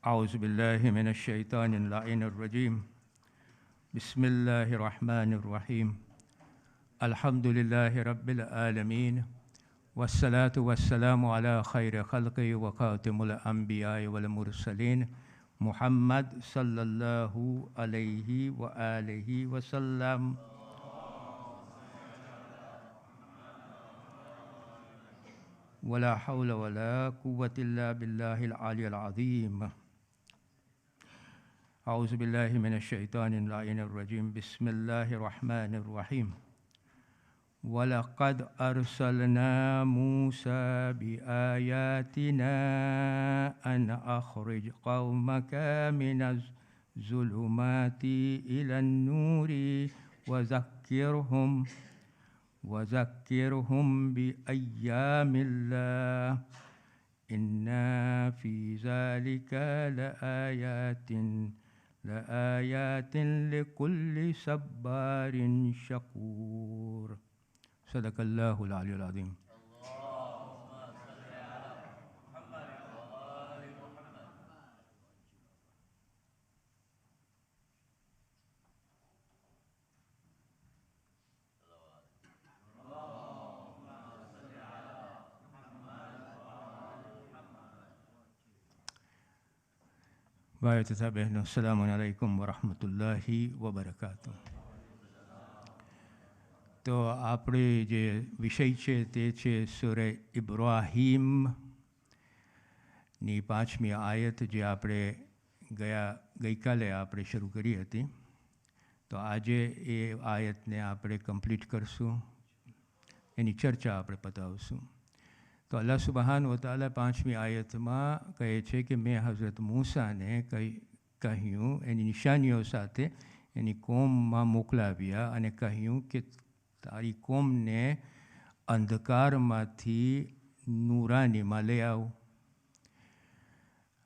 أعوذ بالله من الشيطان اللعين الرجيم بسم الله الرحمن الرحيم الحمد لله رب العالمين والصلاة والسلام على خير خلقه وخاتم الأنبياء والمرسلين محمد صلى الله عليه وآله وسلم ولا حول ولا قوة إلا بالله العلي العظيم أعوذ بالله من الشيطان اللعين الرجيم بسم الله الرحمن الرحيم ولقد أرسلنا موسى بآياتنا أن أخرج قومك من الظلمات إلى النور وذكرهم بأيام الله إن في ذلك لآيات لكل صبار شكور صدق الله العلي العظيم. भाई तथा बहनों अस्सलामु अलैकुम वरहमतुल्लाहि वबरकातुह. तो આપણે જે વિષય છે તે છે સૂરે ઇબ્રાહીમની 5મી આયત જે આપણે ગઈકાલે આપણે શરૂ કરી હતી. તો આજે એ આયતને આપણે કમ્પ્લીટ કરશું, એની ચર્ચા આપણે પતાવશું. તો અલ્લાહ સુબહાન વ તઆલા 5મી આયતમાં કહે છે કે મેં હઝરત મૂસાને કહ્યું, એની નિશાનીઓ સાથે એની કોમમાં મોકલાવ્યા અને કહ્યું કે તારી કોમને અંધકારમાંથી નૂરાનીમાં લઈ આવો.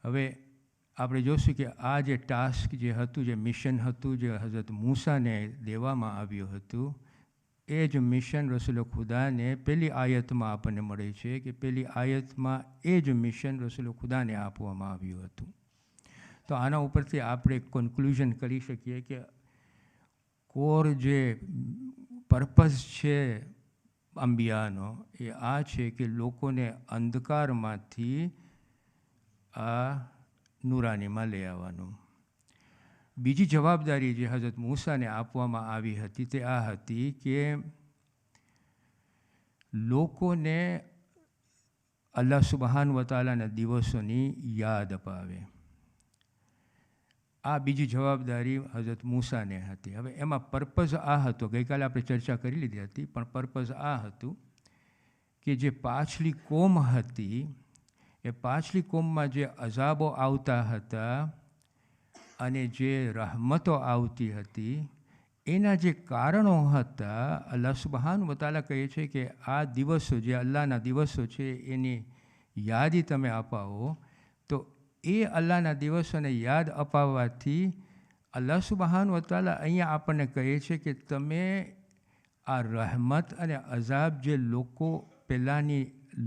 હવે આપણે જોશું કે આ જે ટાસ્ક જે હતું, જે મિશન હતું, જે હઝરત મૂસાને દેવામાં આવ્યું હતું, એ જ મિશન રસૂલ ખુદાને પહેલી આયતમાં આપણને મળે છે કે પહેલી આયતમાં એ જ મિશન રસૂલ ખુદાને આપવામાં આવ્યું હતું. તો આના ઉપરથી આપણે કન્ક્લુઝન કરી શકીએ કે કોર જે પર્પઝ છે અંબિયાનો એ આ છે કે લોકોને અંધકારમાંથી આ નૂરાનીમાં લઈ આવવાનું. બીજી જવાબદારી જે હઝરત મૂસાને આપવામાં આવી હતી તે આ હતી કે લોકોને અલ્લાહ સુબહાન વ તઆલાના દિવસોની યાદ અપાવે. આ બીજી જવાબદારી હઝરત મૂસાને હતી. હવે એમાં પર્પઝ આ હતો, ગઈકાલે આપણે ચર્ચા કરી લીધી હતી, પણ પર્પઝ આ હતું કે જે પાછલી કોમ હતી એ પાછલી કોમમાં જે અઝાબો આવતા હતા અને જે રહમતો આવતી હતી એના જે કારણો હતા, અલ્લાહ સુબહાન વ તઆલા કહે છે કે આ દિવસો જે અલ્લાહના દિવસો છે એની યાદી તમે અપાવો. તો એ અલ્લાહના દિવસોને યાદ અપાવવાથી અલ્લાહ સુબહાન વ તઆલા અહીંયા આપણને કહે છે કે તમે આ રહમત અને અઝાબ જે પહેલાંની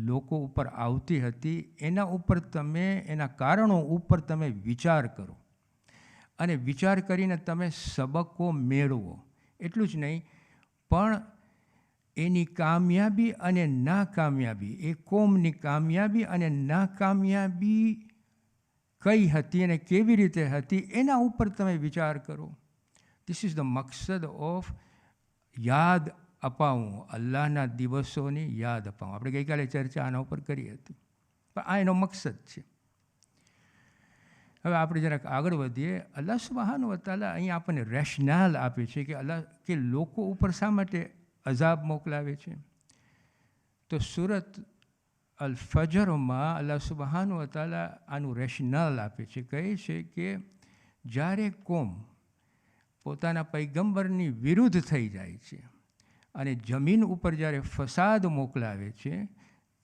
લોકો ઉપર આવતી હતી એના ઉપર તમે, એના કારણો ઉપર તમે વિચાર કરો અને વિચાર કરીને તમે સબકો મેળવો. એટલું જ નહીં, પણ એની કામયાબી અને નાકામયાબી, એ કોમની કામયાબી અને નાકામયાબી કઈ હતી અને કેવી રીતે હતી એના ઉપર તમે વિચાર કરો. ધીસ ઇઝ ધ મકસદ ઓફ યાદ અપાવું, અલ્લાહના દિવસોની યાદ અપાવું. આપણે ગઈકાલે ચર્ચા આના ઉપર કરી હતી, પણ આ એનો મકસદ છે. હવે આપણે જરાક આગળ વધીએ. અલ્લાહ સુબહાન વ તઆલા અહીં આપણને રેશનાલ આપે છે કે લોકો ઉપર શા માટે અઝાબ મોકલાવે છે. તો સુરત અલ ફજરમાં અલ્લાહ સુબહાન વ તઆલા આનું રેશનાલ આપે છે. કહે છે કે જ્યારે કોમ પોતાના પૈગંબરની વિરુદ્ધ થઈ જાય છે અને જમીન ઉપર જ્યારે ફસાદ મોકલાવે છે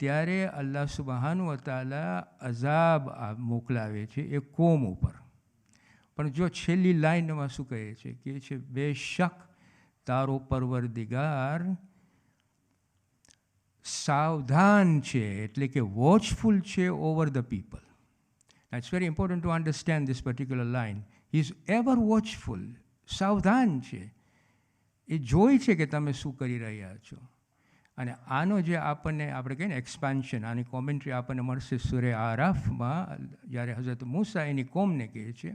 ત્યારે અલ્લાહ સુબહાન વ તઆલા અઝાબ મોકલાવે છે એ કોમ ઉપર. પણ જો છેલ્લી લાઈનમાં શું કહે છે કે બેશક તારો પરવરદિગાર સાવધાન છે, એટલે કે વોચફુલ છે over the people. Now, it's very important to understand this particular line. He is ever watchful. સાવધાન છે. એ જોઈ છે કે તમે શું કરી રહ્યા છો. અને આનો જે આપણને આપણે કહીએ ને એક્સપાન્શન, આની કોમેન્ટ્રી આપણને મળશે સૂરે આરાફમાં, જ્યારે હઝરત મૂસા એની કોમને કહે છે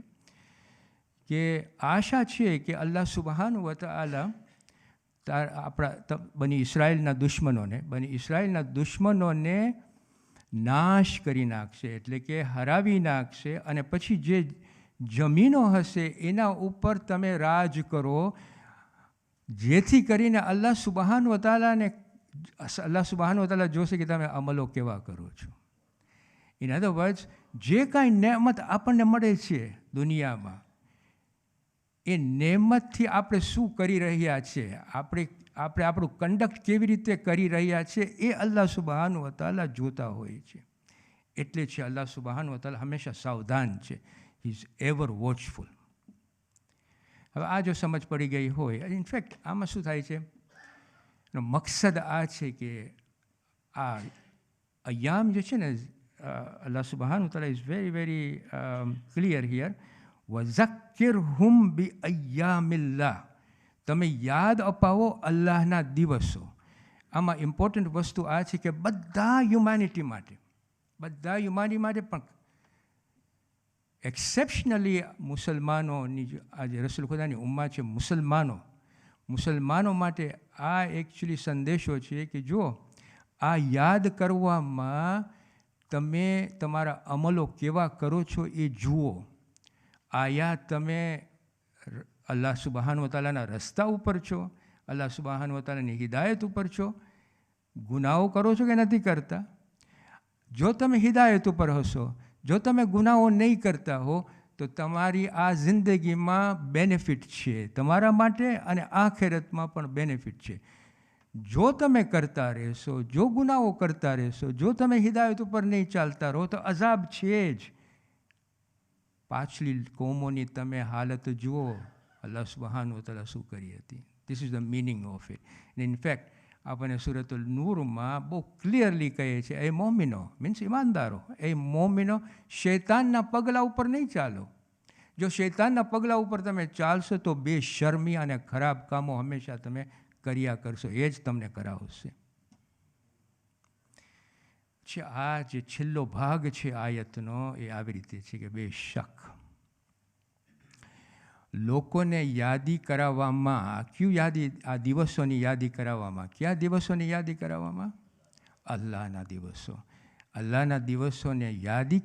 કે આશા છે કે અલ્લાહ સુબહાનહુ વ તઆલા આપણા બની ઇસરાયેલના દુશ્મનોને નાશ કરી નાખશે, એટલે કે હરાવી નાખશે, અને પછી જે જમીનો હશે એના ઉપર તમે રાજ કરો, જેથી કરીને અલ્લાહ સુબહાનહુ વ તઆલા જોશે કે તમે અમલો કેવા કરો છો. ઇન અધર વર્ડ્સ, જે કાંઈ નેમત આપણને મળે છે દુનિયામાં, એ નેમતથી આપણે શું કરી રહ્યા છે, આપણે આપણું કંડક્ટ કેવી રીતે કરી રહ્યા છે, એ અલ્લાહ સુબહાનહુ વ તઆલા જોતા હોય છે. એટલે છે અલ્લાહ સુબહાનહુ વ તઆલા હંમેશા સાવધાન છે. He is ever watchful. હવે આ જો સમજ પડી ગઈ હોય, ઇનફેક્ટ આમાં શું થાય છે, મકસદ આ છે કે આ અય્યામ જે છે ને, અલ્લાહ સુબહાનહુ વ તઆલા is very very clear here. વઝક્કિરહુમ બિ અય્યામિલ્લાહ, તમે યાદ અપાવો અલ્લાહના દિવસો. આમાં ઇમ્પોર્ટન્ટ વસ્તુ આ છે કે બધા હ્યુમેનિટી માટે પણ એક્સેપ્શનલી મુસલમાનોની આ જે રસૂલ ખુદાની ઉમ્મા છે, મુસલમાનો માટે આ એકચ્યુઅલી સંદેશો છે કે જો આ યાદ કરવામાં તમે તમારા અમલો કેવા કરો છો એ જુઓ. આયા તમે અલ્લાહ સુબહાનહુ વ તઆલાના રસ્તા ઉપર છો, અલ્લાહ સુબહાનહુ વ તઆલાની હિદાયત ઉપર છો, ગુનાહો કરો છો કે નથી કરતા. જો તમે હિદાયત ઉપર હશો, જો તમે ગુનાહો નહીં કરતા હો, તો તમારી આ જિંદગીમાં બેનિફિટ છે તમારા માટે, અને આખિરતમાં પણ બેનિફિટ છે. જો તમે કરતા રહેશો, જો ગુનાહો કરતા રહેશો, જો તમે હિદાયત ઉપર નહીં ચાલતા રહો, તો અઝાબ છે જ. પાછલી કોમોની તમે હાલત જુઓ, અલ્લાહ સુબહાનહુ વ તઆલા શું કરી હતી. This is the meaning of it. In fact આપણને સૂરતુલ નૂરમાં બહુ ક્લિયરલી કહે છે, એ મોમિનો મીન્સ ઈમાનદારો, એ મોમિનો શૈતાનના પગલા ઉપર નહીં ચાલો. જો શૈતાનના પગલા ઉપર તમે ચાલશો તો બેશર્મી અને ખરાબ કામો હંમેશા તમે કર્યા કરશો, એ જ તમને કરાવશે. આ જે છેલ્લો ભાગ છે આયતનો, એ આવી રીતે છે કે બેશક લોકોને યાદી કરાવવામાં, આ દિવસોની યાદી કરાવવામાં, કયા દિવસોની યાદી કરાવવામાં? અલ્લાહના દિવસો. અલ્લાહના દિવસોને યાદી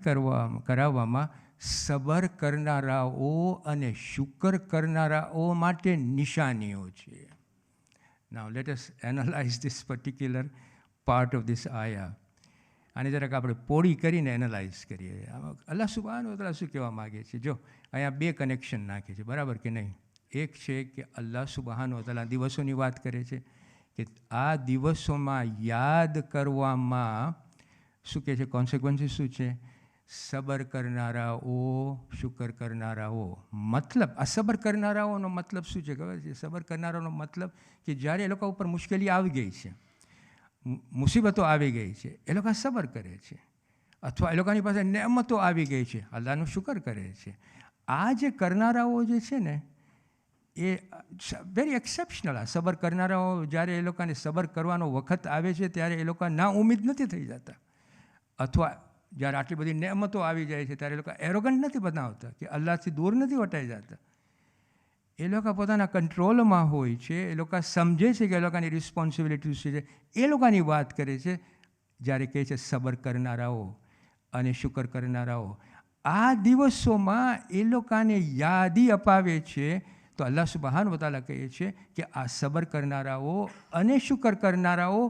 કરાવવામાં સબર કરનારાઓ અને શુકર કરનારાઓ માટે નિશાનીઓ છે. Now let us analyze this particular part of this આયા. આને જરાક આપણે પોળી કરીને એનાલાઇઝ કરીએ. અલ્લાહ સુબહાનહુ વ તઆલા શું કહેવા માગે છે? જો અહીંયા બે કનેક્શન નાખે છે, બરાબર કે નહીં? એક છે કે અલ્લાહ સુબહાનહુ વ તઆલા દિવસોની વાત કરે છે કે આ દિવસોમાં યાદ કરવામાં શું કહે છે, કોન્સિક્વન્સીસ શું છે? સબર કરનારાઓ, શુકર કરનારાઓ. મતલબ આ સબર કરનારાઓનો મતલબ શું છે ખબર છે? સબર કરનારાઓનો મતલબ કે જ્યારે એ લોકો ઉપર મુશ્કેલી આવી ગઈ છે, મુસીબતો આવી ગઈ છે, એ લોકો સબર કરે છે, અથવા એ લોકોની પાસે નેમતો આવી ગઈ છે, અલ્લાહનું શુકર કરે છે. આ જે કરનારાઓ જે છે ને, એ વેરી એક્સેપ્શનલ. આ સબર કરનારાઓ જ્યારે એ લોકોને સબર કરવાનો વખત આવે છે ત્યારે એ લોકો ના ઉમ્મીદ નથી થઈ જતા, અથવા જ્યારે આટલી બધી નેમતો આવી જાય છે ત્યારે એ લોકો એરોગન્ટ નથી બનાવતા કે અલ્લાહથી દૂર નથી વટાઈ જતા. એ લોકો પોતાના કંટ્રોલમાં હોય છે, એ લોકો સમજે છે કે એ લોકોની રિસ્પોન્સિબિલિટી શું છે, એ લોકોની વાત કરે છે જ્યારે કહે છે સબર કરનારાઓ અને શુકર કરનારાઓ. આ દિવસોમાં એ લોકોને યાદી અપાવે છે. તો અલ્લાહ સુબહાનહુ વ તઆલા કહે છે કે આ સબર કરનારાઓ અને શુકર કરનારાઓ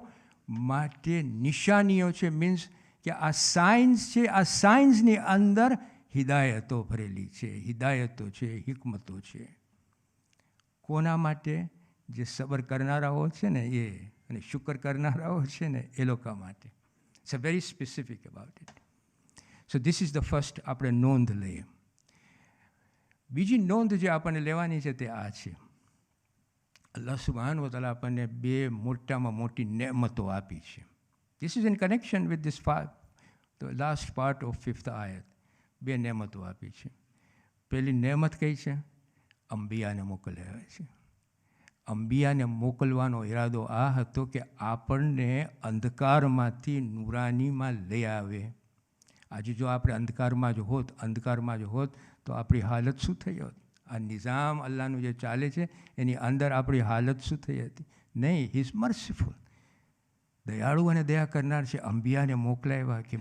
માટે નિશાનીઓ છે. મીન્સ કે આ સાયન્સ છે, આ સાયન્સની અંદર હિદાયતો ભરેલી છે, હિદાયતો છે, હિકમતો છે. કોના માટે? જે સબર કરનારાઓ છે ને એ, અને શુકર કરનારાઓ છે ને એ લોકો માટે. It's a very specific about it. So this is the first આપણે નોંધ લઈએ. બીજી નોંધ જે આપણને લેવાની છે તે આ છે, અલ્લાહ સુબહાનહુ વ તઆલા આપણને બે મોટામાં મોટી નેમતો આપી છે. This is in connection with this the last part of 5th આયત. 2 નેમતો આપી છે. પહેલી નેમત કઈ છે? અંબિયાને મોકલ્યા છે. અંબિયાને મોકલવાનો ઈરાદો આ હતો કે આપણને અંધકારમાંથી નુરાનીમાં લઈ આવે. આજે જો આપણે અંધકારમાં જ હોત તો આપણી હાલત શું થઈ હોત? આ નિઝામ અલ્લાહનું જે ચાલે છે એની અંદર આપણી હાલત શું થઈ હતી? નહીં, હી ઇઝ મર્સીફુલ, દયાળુ અને દયા કરનાર છે. અંબિયાને મોકલાવ્યા કે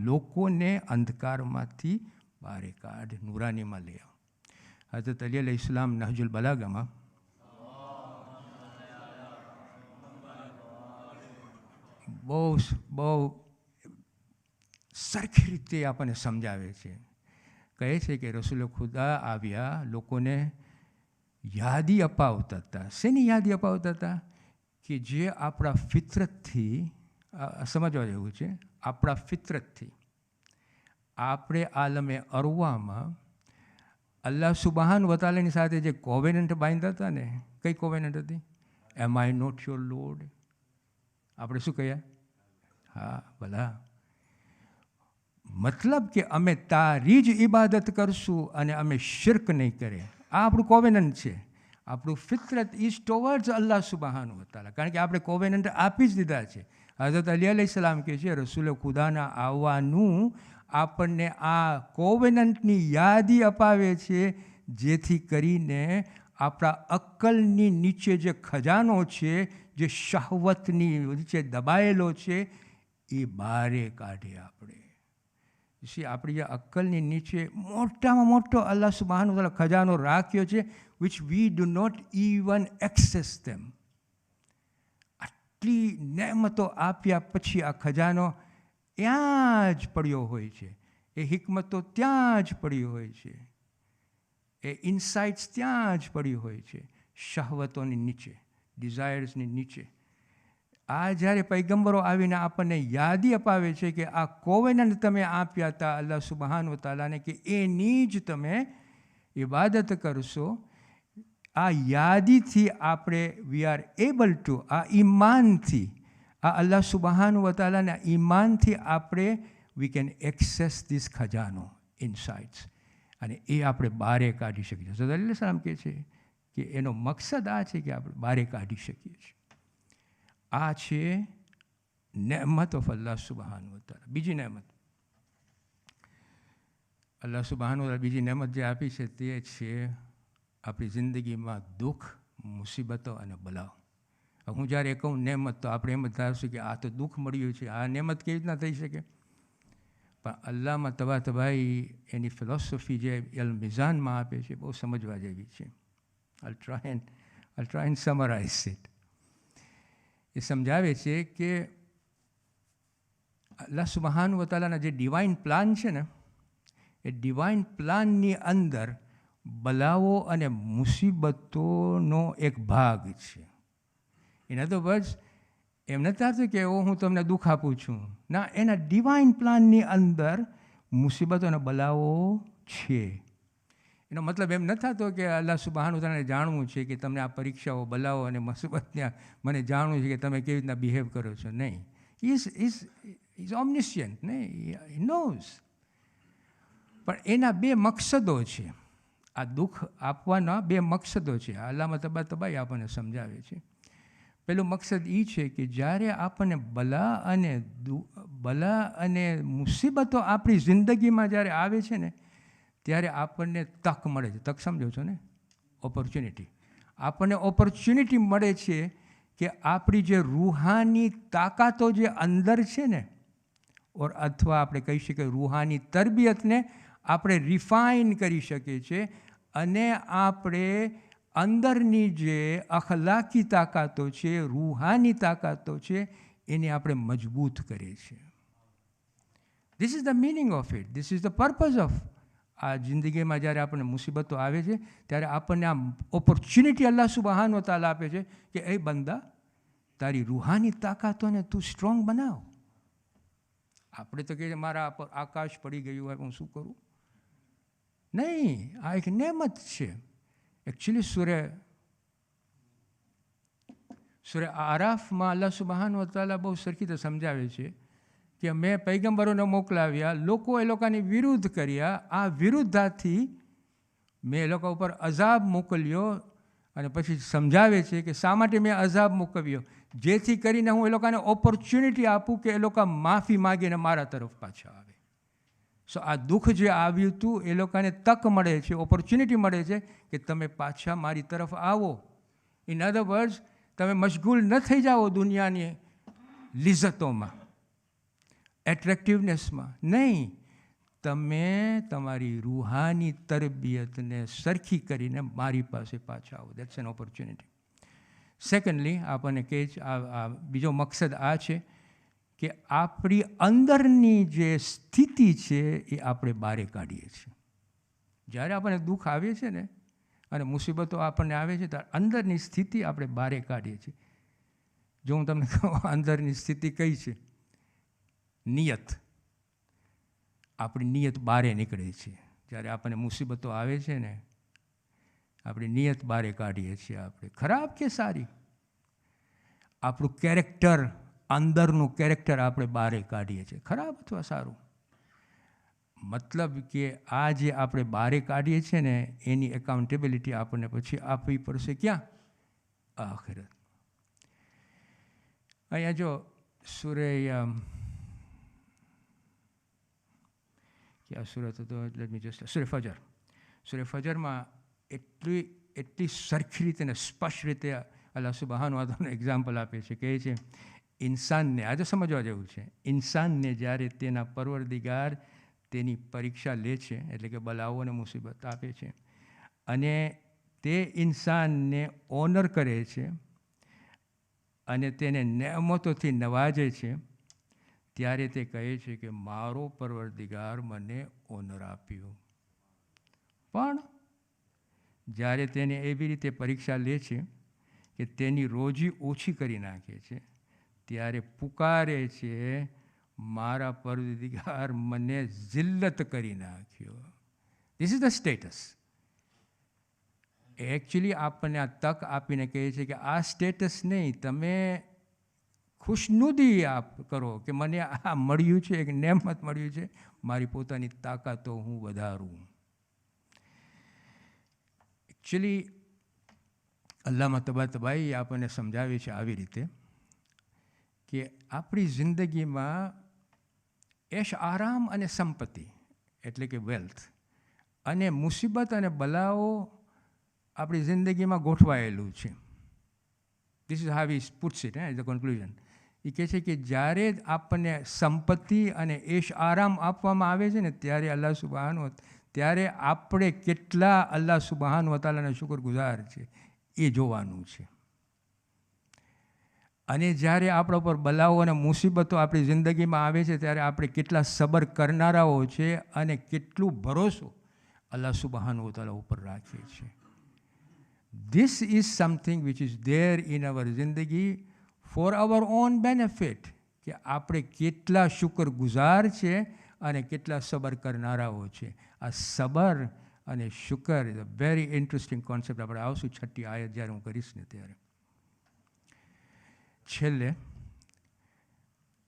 લોકોને અંધકારમાંથી બહાર કાઢ, નુરાનીમાં લઈ આવ. હઝરત અલી અલૈહિ ઇસ્લામ નહજુલ બલાગામાં બહુ સરખી રીતે આપણને સમજાવે છે. કહે છે કે રસૂલ ખુદા આવ્યા, લોકોને યાદી અપાવતા હતા. શેની યાદી અપાવતા હતા? કે જે આપણા ફિતરતથી, સમજવા જેવું છે, આપણા ફિતરતથી આપણે આલમે અરવામાં અલ્લાહ સુબહાન વ તઆલાની સાથે જે કોવેનન્ટ બાંધ્યા હતા ને, કઈ કોવેનન્ટ હતી? એમ આઈ નોટ યોર લોર્ડ? આપણે શું કહ્યા? હા, ભલા. મતલબ કે અમે તારી જ ઇબાદત કરશું અને અમે શિર્ક નહીં કરે. આ આપણું કોવેનન્ટ છે. આપણું ફિતરત ઇઝ ટુવર્ડ્સ અલ્લાહ સુબહાન વ તઆલા, કારણ કે આપણે કોવેનન્ટ આપી જ દીધા છે. હઝરત અલી અલૈહિસ્સલામ કહે છે રસૂલ ખુદાના આવવાનું આપણને આ કોવેનન્ટની યાદી અપાવે છે, જેથી કરીને આપણા અક્કલની નીચે જે ખજાનો છે, જે શહવતની નીચે દબાયેલો છે, એ બહારે કાઢે આપણે. આપણી જે અક્કલની નીચે મોટામાં મોટો અલ્લાહ સુબહાન વ તઆલા ખજાનો રાખ્યો છે, which we do not even access them. આટલી નેમતો આપ્યા પછી આ ખજાનો ત્યાં જ પડ્યો હોય છે. એ હિકમતો ત્યાં જ પડી હોય છે. એ ઇન્સાઇટ્સ ત્યાં જ પડી હોય છે, શહવતોની નીચે, ડિઝાયર્સની નીચે. આ જ્યારે પૈગંબરો આવીને આપણને યાદી અપાવે છે કે આ કોવેનન્ટ તમે આપ્યા હતા અલ્લાહ સુબહાન વ તઆલાને કે એની જ તમે ઇબાદત કરશો, આ યાદીથી આપણે વી આર એબલ ટુ, આ ઈમાનથી, આ અલ્લાહ સુબહાન વ તઆલાના ઈમાનથી આપણે વી કેન એક્સેસ ધીસ ખજાનો, ઇનસાઇટ્સ, અને એ આપણે બહારે કાઢી શકીએ. હઝરત અલી સલામ કહે છે કે એનો મકસદ આ છે કે આપણે બહારે કાઢી શકીએ છીએ. આ છે નેમત ઓફ અલ્લાહ સુબહાન વ તઆલા. બીજી નેમત અલ્લાહ સુબહાન વ તઆલા બીજી નેમત જે આપી છે તે છે આપણી જિંદગીમાં દુઃખ, મુસીબતો અને બલાઓ. હું જ્યારે કહું નેમત તો આપણે એમ જ ધારશું કે આ તો દુઃખ મળ્યું છે, આ નેમત કેવી રીતના થઈ શકે? પણ અલ્લાહમાં તબાતબાઈ એની ફિલોસોફી જે અલ મિઝાનમાં આપે છે બહુ સમજવા જેવી છે. I'll try and summarize it. એ સમજાવે છે કે અલ્લાહ સુબહાન વ તઆલાના જે ડિવાઇન પ્લાન છે ને, એ ડિવાઇન પ્લાનની અંદર બલાઓ અને મુસીબતોનો એક ભાગ છે. ઇન અધર વર્ડ્સ, એમ નથી થતું કે હું તમને દુઃખ આપું છું. ના, એના ડિવાઇન પ્લાનની અંદર મુસીબતો અને બલાઓ છે. એનો મતલબ એમ નથી થતો કે અલ્લાહ સુબહાન વ તઆલાને જાણવું છે કે તમને આ પરીક્ષાઓ, બલાઓ અને મુસીબતને મને જાણવું છે કે તમે કેવી રીતના બિહેવ કરો છો. નહીં, ઇઝ ઓમનિશિયન્ટ, નહીં, હી નોઝ. પણ એના 2 મકસદો છે. આ દુઃખ આપવાના 2 મકસદો છે. અલ્લાહમાં તબાતબાઈ આપણને સમજાવે છે. પહેલું મકસદ એ છે કે જ્યારે આપણને બલા અને મુસીબતો આપણી જિંદગીમાં જ્યારે આવે છે ને, ત્યારે આપણને તક મળે છે. તક સમજો છો ને? ઓપોર્ચ્યુનિટી. આપણને ઓપોર્ચ્યુનિટી મળે છે કે આપણી જે રૂહાની તાકાતો જે અંદર છે ને, અથવા આપણે કહી શકીએ રૂહાની તરબિયતને આપણે રિફાઇન કરી શકીએ છીએ, અને આપણે અંદરની જે અખલાકી તાકાતો છે, રૂહાની તાકાતો છે, એને આપણે મજબૂત કરીએ છીએ. This is the meaning of it. This is the purpose of આ જિંદગીમાં જ્યારે આપણને મુસીબતો આવે છે ત્યારે આપણને આ ઓપોર્ચ્યુનિટી અલ્લાહ સુબહાન વ તઆલા આપે છે કે એ બંદા, તારી રૂહાની તાકાતોને તું સ્ટ્રોંગ બનાવ. આપણે તો કહીએ મારા પર આકાશ પડી ગયું હોય, હું શું કરું? નહીં, આ એક નેમત છે. એકચ્યુઅલી સૂરે આરાફમાં અલ્લાહ સુબહાન વ તઆલા બહુ સરખી રીતે સમજાવે છે કે મેં પૈગંબરોને મોકલાવ્યા, લોકો એ લોકોની વિરુદ્ધ કર્યા, આ વિરુદ્ધાથી મેં એ લોકો ઉપર અઝાબ મોકલ્યો. અને પછી સમજાવે છે કે શા માટે મેં અઝાબ મોકલ્યો, જેથી કરીને હું એ લોકોને ઓપોર્ચ્યુનિટી આપું કે એ લોકો માફી માગીને મારા તરફ પાછા આવે. સો આ દુઃખ જે આવ્યું હતું એ લોકોને તક મળે છે, ઓપોર્ચ્યુનિટી મળે છે કે તમે પાછા મારી તરફ આવો. ઇન અધર વર્ડ્સ, તમે મશગુલ ન થઈ જાઓ દુનિયાની લિઝ્ઝતોમાં, એટ્રેક્ટિવનેસમાં. નહીં, તમે તમારી રૂહાની તરબિયતને સરખી કરીને મારી પાસે પાછા આવો. That's N opportunity. સેકન્ડલી, આપણને કહે છે બીજો મકસદ આ છે કે આપણી અંદરની જે સ્થિતિ છે એ આપણે બહાર કાઢીએ છીએ. જ્યારે આપણને દુઃખ આવે છે ને અને મુસીબતો આપણને આવે છે ત્યારે અંદરની સ્થિતિ આપણે બહાર કાઢીએ છીએ. જો હું તમને કહું અંદરની સ્થિતિ કઈ છે, નિયત. આપણી નિયત બહાર નીકળે છે. જ્યારે આપણને મુસીબતો આવે છે ને, આપણી નિયત બહાર કાઢીએ છીએ આપણે, ખરાબ કે સારી. આપણું કેરેક્ટર, અંદરનું કેરેક્ટર આપણે બહાર કાઢીએ છીએ, ખરાબ અથવા સારું. મતલબ કે આ જે આપણે બહાર કાઢીએ છીએ ને એની એકાઉન્ટેબિલિટી આપણને પછી આપવી પડશે ક્યાં? આખિરત. અહીંયા જો સૂર્ય કે સુરત હતો, લેટ મી જસ્ટ સૂર્ય ફજર. સૂર્ય ફજરમાં એટલી સરખી રીતે અને સ્પષ્ટ રીતે અલ્લાહ સુબહાન વ તઆલા એક્ઝામ્પલ આપે છે. કહે છે ઇન્સાનને, આજે સમજવા જેવું છે, ઇન્સાનને જ્યારે તેના પરવરદિગાર તેની પરીક્ષા લે છે, એટલે કે બલાઓ અને મુસીબત આપે છે, અને તે ઇન્સાનને ઓનર કરે છે અને તેને નેમતોથી નવાજે છે, ત્યારે તે કહે છે કે મારો પરવરદિગાર મને ઓનર આપ્યું. પણ જ્યારે તેને એવી રીતે પરીક્ષા લે છે કે તેની રોજી ઓછી કરી નાખે છે, ત્યારે પુકારે છે મારા પરવરદિગાર મને જિલ્લત કરી નાખ્યો. This is the status. Actually આપણને આ તક આપીને કહે છે કે આ સ્ટેટસ નહીં, તમે ખુશનુદી આપ કરો કે મને આ મળ્યું છે, એક નેમત મળ્યું છે, મારી પોતાની તાકાતો હું વધારું. એકચ્યુઅલી અલ્લામા તબાતબાઈ આપણને સમજાવે છે આવી રીતે કે આપણી જિંદગીમાં એશ આરામ અને સંપત્તિ એટલે કે વેલ્થ અને મુસીબત અને બલાઓ આપણી જિંદગીમાં ગોઠવાયેલું છે. This is how he puts it as a conclusion. એ કહે છે કે જ્યારે આપણને સંપત્તિ અને એશ આરામ આપવામાં આવે છે ને ત્યારે અલ્લાહ સુબહાન, ત્યારે આપણે કેટલા અલ્લાહ સુબહાન વ તઆલાના શુક્રગુજાર છે એ જોવાનું છે. અને જ્યારે આપણા પર બલાઓ અને મુસીબતો આપણી જિંદગીમાં આવે છે ત્યારે આપણે કેટલા સબર કરનારાઓ છે અને કેટલું ભરોસો અલ્લાહ સુબહાન વ તઆલા ઉપર રાખીએ છીએ. This is something which is there in our જિંદગી for our own benefit. કે આપણે કેટલા શુક્રગુજાર છે અને કેટલા સબર કરનારાઓ છે. આ સબર અને શુકર is a very interesting concept. આપણે આવશું 6ઠ્ઠી આયત જ્યારે હું કરીશ ને ત્યારે. છેલ્લે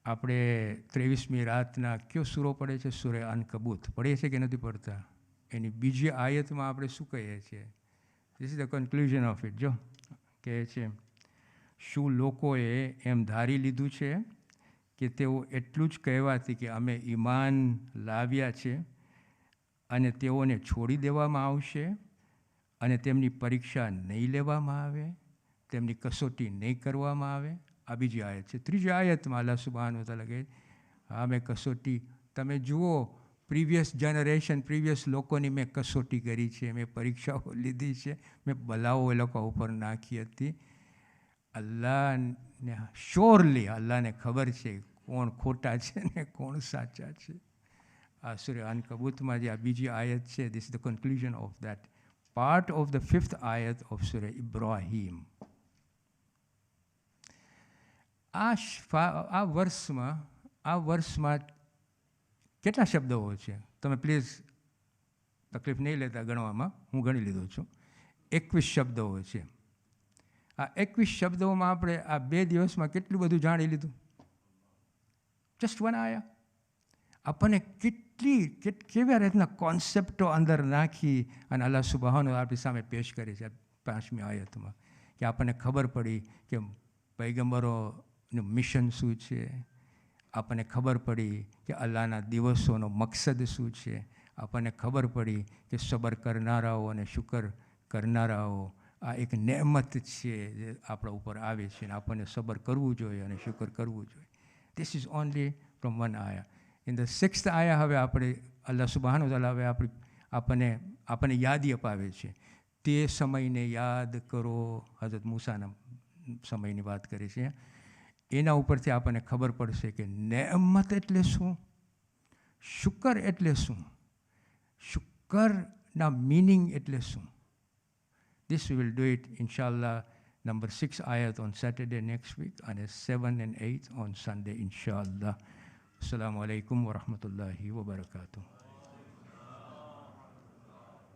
આપણે 23મી રાતના કયો સૂરો પડે છે? સૂરે અનકબૂત પડે છે કે નથી પડતા? એની બીજી આયતમાં આપણે શું કહીએ છીએ? This is the conclusion of it. જો કહે છે શું લોકોએ એમ ધારી લીધું છે કે તેઓ એટલું જ કહેવાથી કે અમે ઈમાન લાવ્યા છે અને તેઓને છોડી દેવામાં આવશે અને તેમની પરીક્ષા નહીં લેવામાં આવે, તેમની કસોટી નહીં કરવામાં આવે? આ બીજી આયત છે. ત્રીજી આયતમાં અલ્લાહ સુબહાન વ તઆલા કહે હા મેં કસોટી, તમે જુઓ પ્રીવિયસ જનરેશન, પ્રીવિયસ લોકોની મેં કસોટી કરી છે, મેં પરીક્ષાઓ લીધી છે, મેં બલાઓ એ લોકો ઉપર નાખી હતી. અલ્લાહને શ્યોરલી અલ્લાહને ખબર છે કોણ ખોટા છે ને કોણ સાચા છે. આ સૂરે અનકબૂતમાં જે આ બીજી આયત છે, this is the conclusion of that part of the 5th આયત ઓફ સૂરે ઇબ્રાહીમ. આ વર્ષમાં કેટલા શબ્દો છે? તમે પ્લીઝ તકલીફ નહીં લેતા ગણવામાં, હું ગણી લીધો છું. 21 શબ્દો છે. આ 21 શબ્દોમાં આપણે આ 2 દિવસમાં કેટલું બધું જાણી લીધું? જસ્ટ વન આયા. આપણને કેવી રીતના કોન્સેપ્ટો અંદર નાખી અને અલ્લાહ સુબહાનો આપણી સામે પેશ કરે છે 5મી આયતમાં, કે આપણને ખબર પડી કે પૈગંબરોનું મિશન શું છે, આપણને ખબર પડી કે અલ્લાહના દિવસોનો મકસદ શું છે, આપણને ખબર પડી કે સબર કરનારાઓ અને શુકર કરનારાઓ આ એક નેમત છે જે આપણા ઉપર આવે છે અને આપણને સબર કરવું જોઈએ અને શુકર કરવું જોઈએ. This is only from one આયા. ઇન ધ 6th આયા હવે આપણે અલ્લાહ સુબહાનહુ તઆલા હવે આપણને યાદી અપાવે છે. તે સમયને યાદ કરો, હઝરત મૂસાના સમયની વાત કરે છે. એના ઉપરથી આપણને ખબર પડશે કે નેમત એટલે શું, શુકર એટલે શું, શુકરના મિનિંગ એટલે શું. This we will do it, inshallah, number 6 ayat on Saturday next week and 7 and 8 on Sunday, inshallah. Assalamu alaikum wa rahmatullahi wa barakatuh.